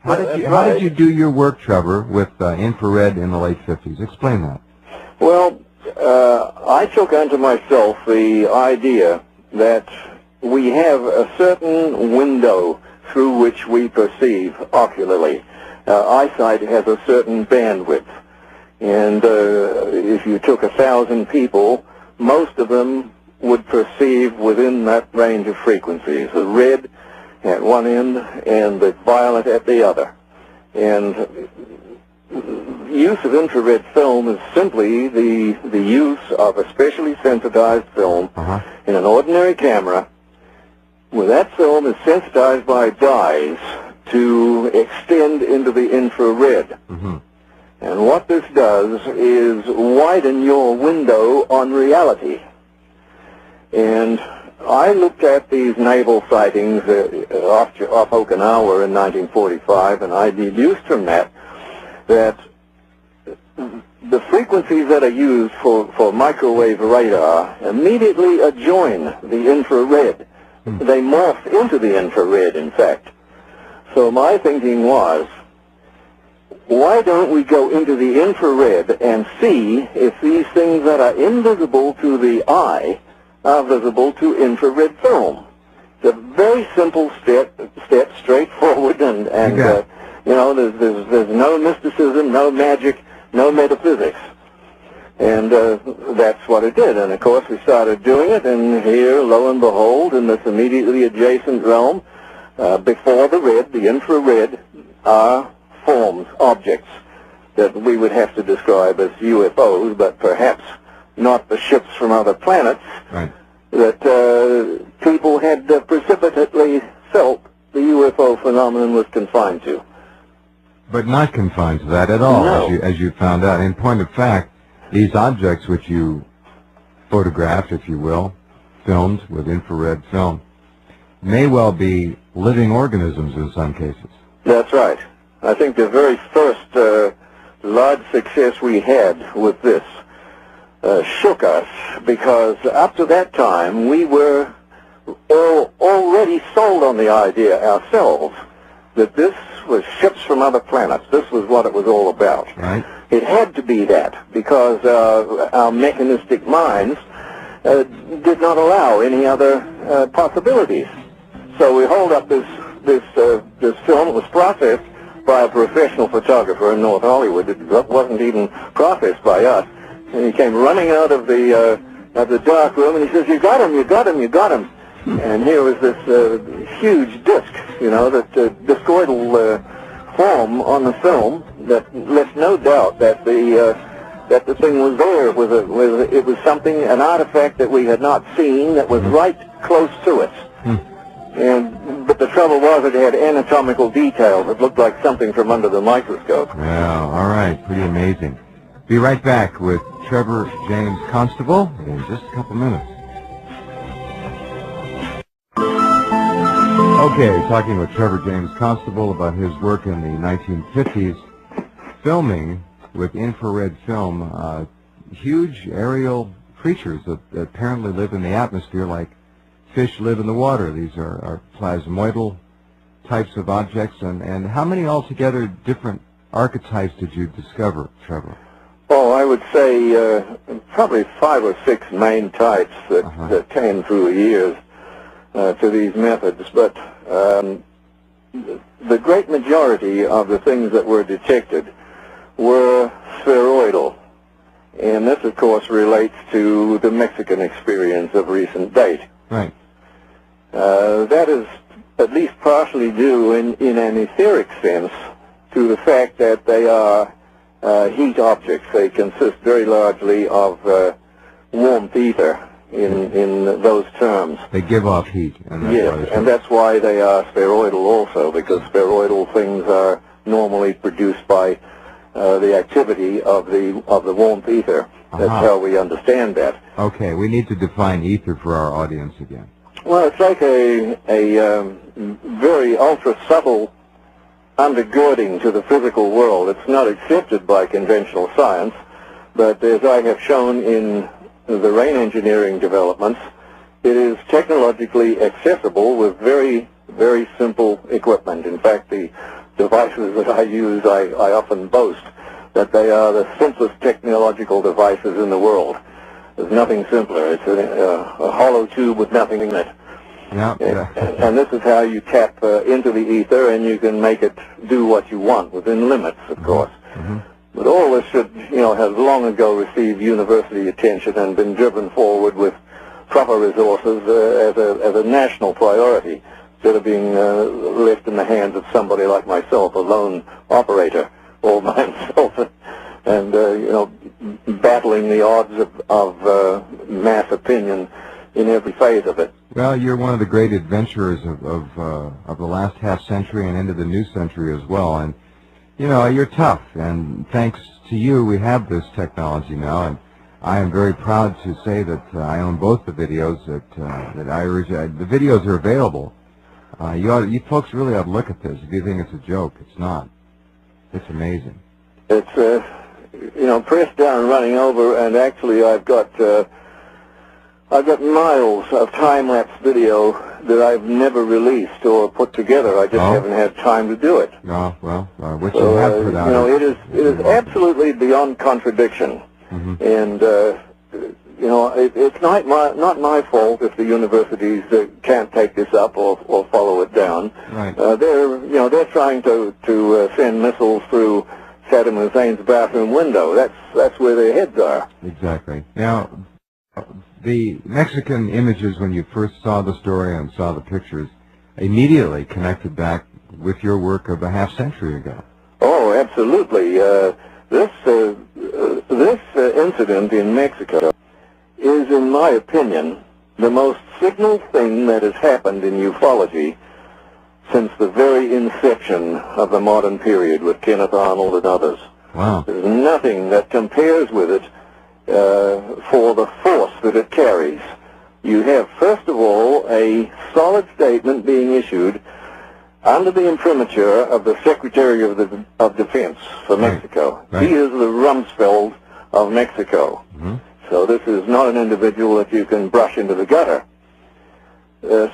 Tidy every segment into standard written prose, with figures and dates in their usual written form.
How did you do your work, Trevor, with infrared in the late 50s? Explain that. Well, I took unto myself the idea that we have a certain window through which we perceive ocularly. Eyesight has a certain bandwidth. And if you took 1,000 people, most of them would perceive within that range of frequencies, the red at one end and the violet at the other. And use of infrared film is simply the use of a specially sensitized film in an ordinary camera, where that film is sensitized by dyes to extend into the infrared. And what this does is widen your window on reality. And I looked at these naval sightings off Okinawa in 1945, and I deduced from that the frequencies that are used for microwave radar immediately adjoin the infrared. They morph into the infrared, in fact. So my thinking was, why don't we go into the infrared and see if these things that are invisible to the eye are visible to infrared film? It's a very simple step, straightforward, and you know, there's no mysticism, no magic, no metaphysics. And that's what it did. And of course we started doing it, and here, lo and behold, in this immediately adjacent realm, before the red, the infrared, are forms, objects that we would have to describe as UFOs, but perhaps not the ships from other planets that people had precipitately felt the UFO phenomenon was confined to. But not confined to that at all, No. as you found out. In point of fact, these objects which you photographed, if you will, filmed with infrared film, may well be living organisms in some cases. That's right. I think the very first large success we had with this shook us, because up to that time we were already sold on the idea ourselves that this was ships from other planets. This was what it was all about. Right. It had to be that, because our mechanistic minds did not allow any other possibilities. So we hold up this film. It was processed by a professional photographer in North Hollywood. It wasn't even processed by us. And he came running out of the dark room, and he says, "You got him! You got him! You got him!" And here was this huge disc, you know, that discoidal form on the film that left no doubt that the thing was there. It was something, an artifact that we had not seen, that was right close to us. But the trouble was it had anatomical details. It looked like something from under the microscope. Yeah, all right, pretty amazing. Be right back with Trevor James Constable in just a couple minutes. Okay, talking with Trevor James Constable about his work in the 1950s, filming with infrared film huge aerial creatures that apparently live in the atmosphere like fish live in the water. These are plasmoidal types of objects. And how many altogether different archetypes did you discover, Trevor? Oh, I would say probably 5 or 6 main types that came through the years to these methods. But the great majority of the things that were detected were spheroidal. And this, of course, relates to the Mexican experience of recent date. Right. That is at least partially due in an etheric sense to the fact that they are heat objects. They consist very largely of warmth ether in those terms. They give off heat. And that's why they are spheroidal also, because spheroidal things are normally produced by the activity of the warmth ether. That's how we understand that. Okay, we need to define ether for our audience again. Well, it's like a very ultra-subtle undergirding to the physical world. It's not accepted by conventional science, but as I have shown in the rain engineering developments, it is technologically accessible with very, very simple equipment. In fact, the devices that I use, I often boast that they are the simplest technological devices in the world. There's nothing simpler. It's a hollow tube with nothing in it. Yeah, and this is how you tap into the ether, and you can make it do what you want within limits, of course. Mm-hmm. But all this should, have long ago received university attention and been driven forward with proper resources as a national priority, instead of being left in the hands of somebody like myself, a lone operator, all by himself, and battling the odds of mass opinion in every phase of it. Well, you're one of the great adventurers of the last half century and into the new century as well, and you're tough, and thanks to you we have this technology now, and I am very proud to say that I own both the videos that I originally. The videos are available. You folks really ought to look at this. If you think it's a joke, it's not. It's amazing. It's pressed down, running over, and actually I've got miles of time-lapse video that I've never released or put together. I just haven't had time to do it. No, well, what you have put out. It is absolutely beyond contradiction. Mm-hmm. And it's not my fault if the universities can't take this up or follow it down. Right. They're trying to send missiles through Saddam Hussein's bathroom window. That's where their heads are. Exactly. Now, the Mexican images, when you first saw the story and saw the pictures, immediately connected back with your work of a half century ago. Oh, absolutely. This incident in Mexico is, in my opinion, the most signal thing that has happened in ufology since the very inception of the modern period with Kenneth Arnold and others. Wow. There's nothing that compares with it for the force that it carries. You have, first of all, a solid statement being issued under the imprimatur of the Secretary of Defense for Mexico. Right. He is the Rumsfeld of Mexico. Mm-hmm. So this is not an individual that you can brush into the gutter.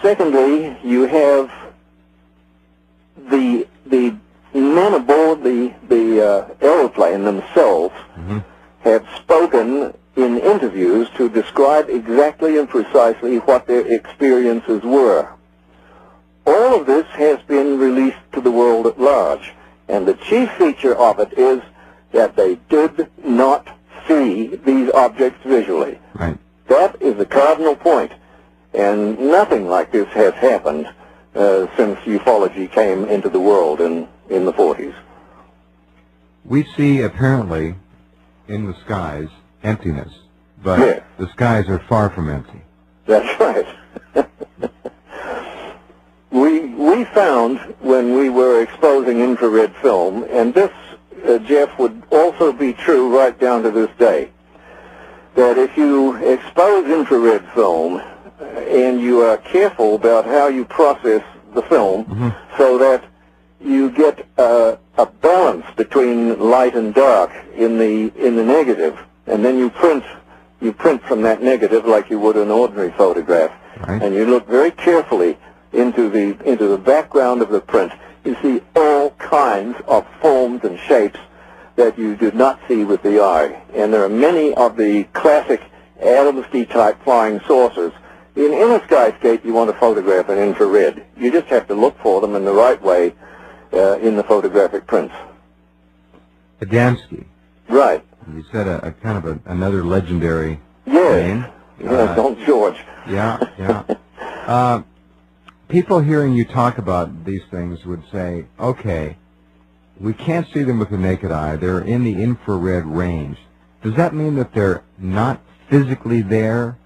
Secondly, you have the men aboard the aeroplane themselves have spoken in interviews to describe exactly and precisely what their experiences were. All of this has been released to the world at large, and the chief feature of it is that they did not see these objects visually. Right. That is the cardinal point, and nothing like this has happened since ufology came into the world in the 40s. We see, apparently, in the skies, emptiness, but Yes. the skies are far from empty. That's right. We found when we were exposing infrared film, and this, Jeff, would also be true right down to this day, that if you expose infrared film and you are careful about how you process the film so that you get a balance between light and dark in the negative, and then you print from that negative like you would an ordinary photograph, Right. and you look very carefully into the background of the print. You see all kinds of forms and shapes that you do not see with the eye, and there are many of the classic Adamski type flying saucers. In a skyscape, you want to photograph in infrared. You just have to look for them in the right way in the photographic prints. Adamski. Right. You said a kind of another legendary Yes. name. Yes, Old George. Yeah. People hearing you talk about these things would say, okay, we can't see them with the naked eye. They're in the infrared range. Does that mean that they're not physically there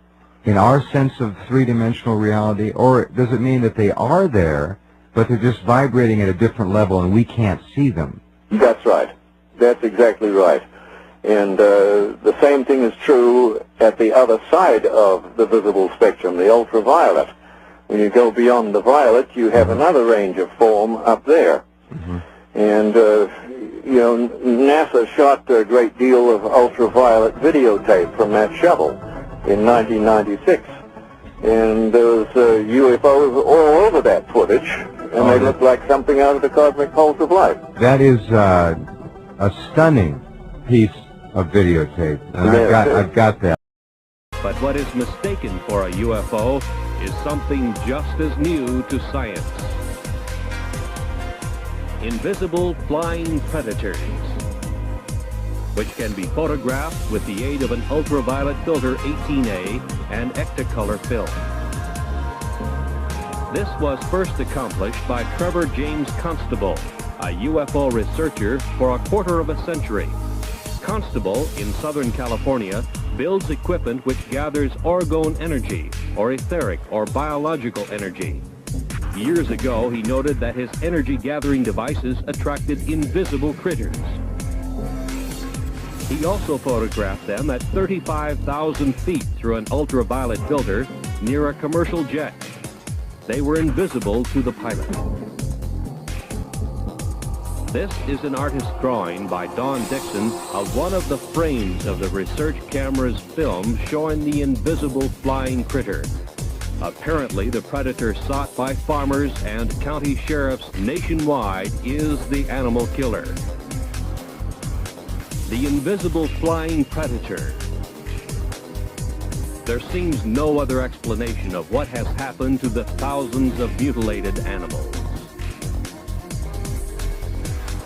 in our sense of three-dimensional reality, or does it mean that they are there, but they're just vibrating at a different level and we can't see them? That's right. That's exactly right. And the same thing is true at the other side of the visible spectrum, the ultraviolet. When you go beyond the violet, you have another range of form up there. And, NASA shot a great deal of ultraviolet videotape from that shuttle in 1996. And there was UFOs all over that footage, and they looked like something out of the cosmic pulse of life. That is a stunning piece of videotape, and I've got that. But what is mistaken for a UFO is something just as new to science. Invisible flying predators, which can be photographed with the aid of an ultraviolet filter 18A and Ectacolor film. This was first accomplished by Trevor James Constable, a UFO researcher for a quarter of a century. Constable, in Southern California, builds equipment which gathers orgone energy, or etheric or biological energy. Years ago, he noted that his energy-gathering devices attracted invisible critters. He also photographed them at 35,000 feet through an ultraviolet filter near a commercial jet. They were invisible to the pilot. This is an artist's drawing by Don Dixon of one of the frames of the research camera's film showing the invisible flying critter. Apparently, the predator sought by farmers and county sheriffs nationwide is the animal killer. The invisible flying predator. There seems no other explanation of what has happened to the thousands of mutilated animals.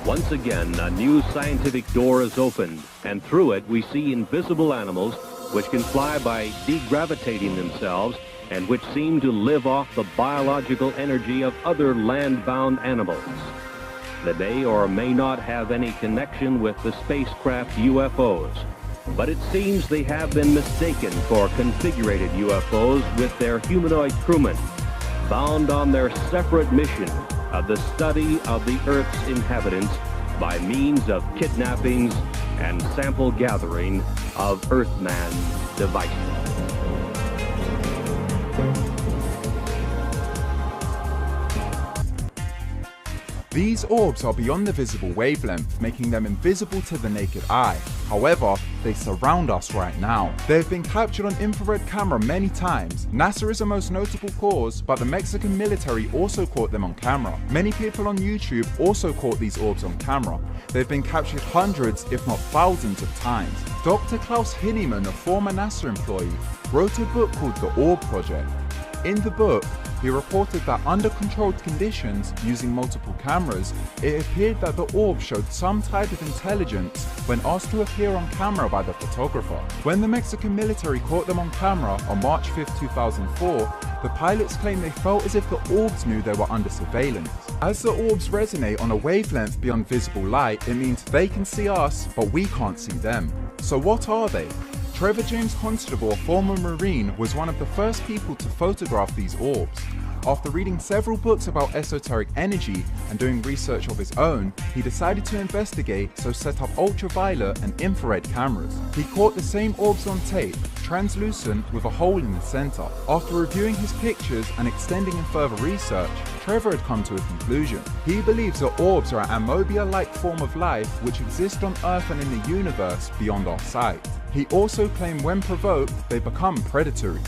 Once again, a new scientific door is opened, and through it we see invisible animals which can fly by degravitating themselves and which seem to live off the biological energy of other land-bound animals. They may or may not have any connection with the spacecraft UFOs, but it seems they have been mistaken for configurated UFOs with their humanoid crewmen, bound on their separate mission of the study of the Earth's inhabitants by means of kidnappings and sample gathering of Earthman devices. These orbs are beyond the visible wavelength, making them invisible to the naked eye. However, they surround us right now. They have been captured on infrared camera many times. NASA is the most notable cause, but the Mexican military also caught them on camera. Many people on YouTube also caught these orbs on camera. They've been captured hundreds, if not thousands of times. Dr. Klaus Hinneman, a former NASA employee, wrote a book called The Orb Project. In the book, he reported that under controlled conditions, using multiple cameras, it appeared that the orb showed some type of intelligence when asked to appear on camera by the photographer. When the Mexican military caught them on camera on March 5, 2004, the pilots claimed they felt as if the orbs knew they were under surveillance. As the orbs resonate on a wavelength beyond visible light, it means they can see us, but we can't see them. So what are they? Trevor James Constable, a former Marine, was one of the first people to photograph these orbs. After reading several books about esoteric energy and doing research of his own, he decided to investigate, so set up ultraviolet and infrared cameras. He caught the same orbs on tape, translucent with a hole in the center. After reviewing his pictures and extending in further research, Trevor had come to a conclusion. He believes that orbs are an amobia-like form of life which exist on Earth and in the universe beyond our sight. He also claimed when provoked, they become predatory.